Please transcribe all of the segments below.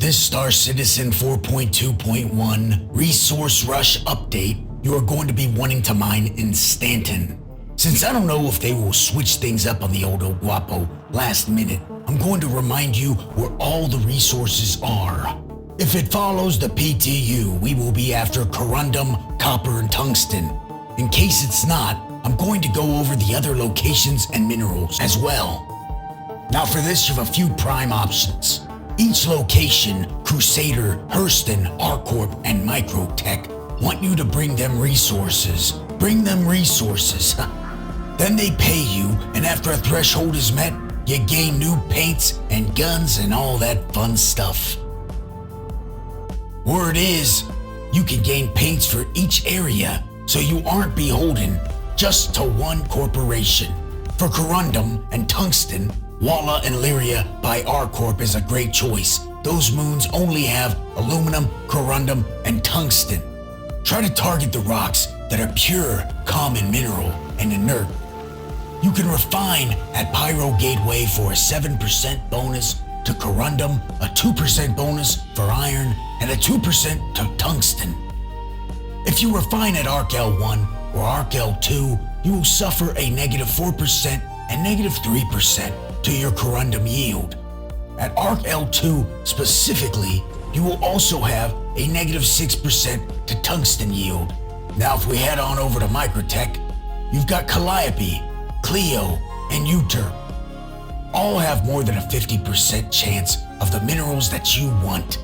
this Star Citizen 4.2.1 Resource Rush update, you are going to be wanting to mine in Stanton. Since I don't know if they will switch things up on the old Elguapoe last minute, I'm going to remind you where all the resources are. If it follows the PTU, we will be after corundum, copper, and tungsten. In case it's not, I'm going to go over the other locations and minerals as well. Now for this, you have a few prime options. Each location, Crusader, Hurston, Arcorp, and Microtech, want you to bring them resources. Bring them resources. Then they pay you, and after a threshold is met, you gain new paints and guns and all that fun stuff. Word is, you can gain paints for each area, so you aren't beholden just to one corporation. For corundum and tungsten, Walla and Lyria by Arcorp is a great choice. Those moons only have aluminum, corundum, and tungsten. Try to target the rocks that are pure, common mineral and inert. You can refine at Pyro Gateway for a 7% bonus to corundum, a 2% bonus for iron, and a 2% to tungsten. If you refine at Arc L1 or Arc L2, you will suffer a -4% and -3% to your corundum yield. At Arc L2 specifically, you will also have a -6% to tungsten yield. Now if we head on over to Microtech, you've got Calliope, Cleo, and Uterp. All have more than a 50% chance of the minerals that you want.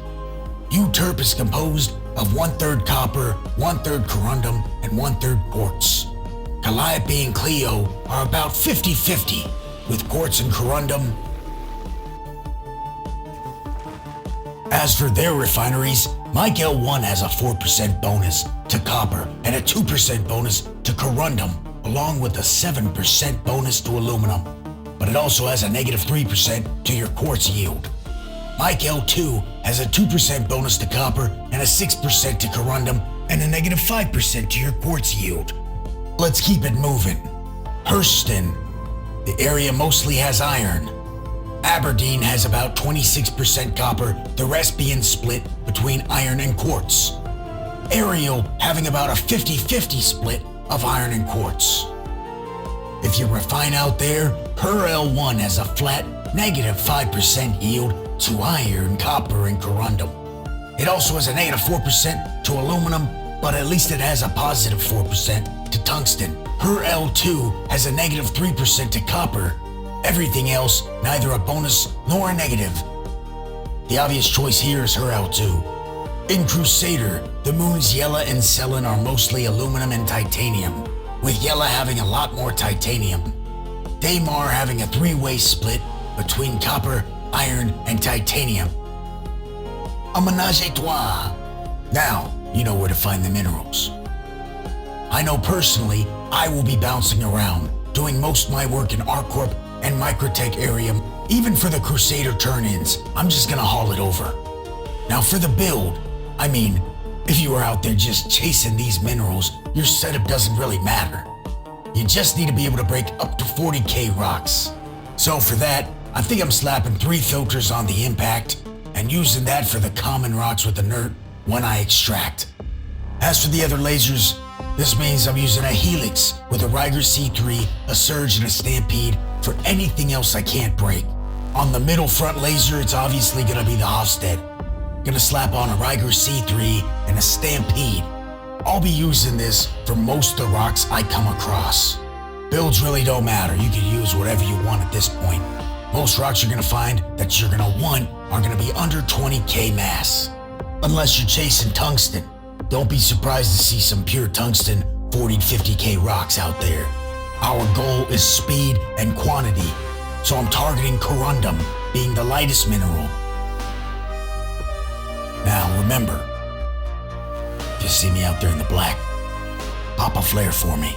Uterp is composed of 1/3 copper, 1/3 corundum, and 1/3 quartz. Calliope and Cleo are about 50-50, with quartz and corundum. As for their refineries, Mike L1 has a 4% bonus to copper and a 2% bonus to corundum, along with a 7% bonus to aluminum, but it also has a -3% to your quartz yield. Mike L2 has a 2% bonus to copper and a 6% to corundum and a -5% to your quartz yield. Let's keep it moving. Hurston. The area mostly has iron. Aberdeen has about 26% copper, the rest being split between iron and quartz. Ariel having about a 50-50 split of iron and quartz. If you refine out there, her L1 has a flat -5% yield to iron, copper, and corundum. It also has a -4% to aluminum, but at least it has a +4% to tungsten. Her L2 has a -3% to copper. Everything else, neither a bonus nor a negative. The obvious choice here is her L2. In Crusader, the moons Yella and Selen are mostly aluminum and titanium, with Yella having a lot more titanium. Daymar having a 3-way split between copper, iron, and titanium. A ménage à trois. Now, you know where to find the minerals. I know personally, I will be bouncing around, doing most of my work in Arcorp and Microtech area. Even for the Crusader turn-ins, I'm just gonna haul it over. Now for the build, I mean, if you were out there just chasing these minerals, your setup doesn't really matter. You just need to be able to break up to 40k rocks. So for that, I think I'm slapping 3 filters on the impact and using that for the common rocks with inert when I extract. As for the other lasers, this means I'm using a Helix with a Riger C3, a Surge, and a Stampede for anything else I can't break. On the middle front laser, it's obviously gonna be the Hofstede. Gonna slap on a Riger C3 and a Stampede. I'll be using this for most of the rocks I come across. Builds really don't matter, you can use whatever you want at this point. Most rocks you're gonna find that you're gonna want are gonna be under 20k mass. Unless you're chasing tungsten. Don't be surprised to see some pure tungsten 40 to 50k rocks out there. Our goal is speed and quantity, so I'm targeting corundum, being the lightest mineral. Now remember, if you see me out there in the black, pop a flare for me.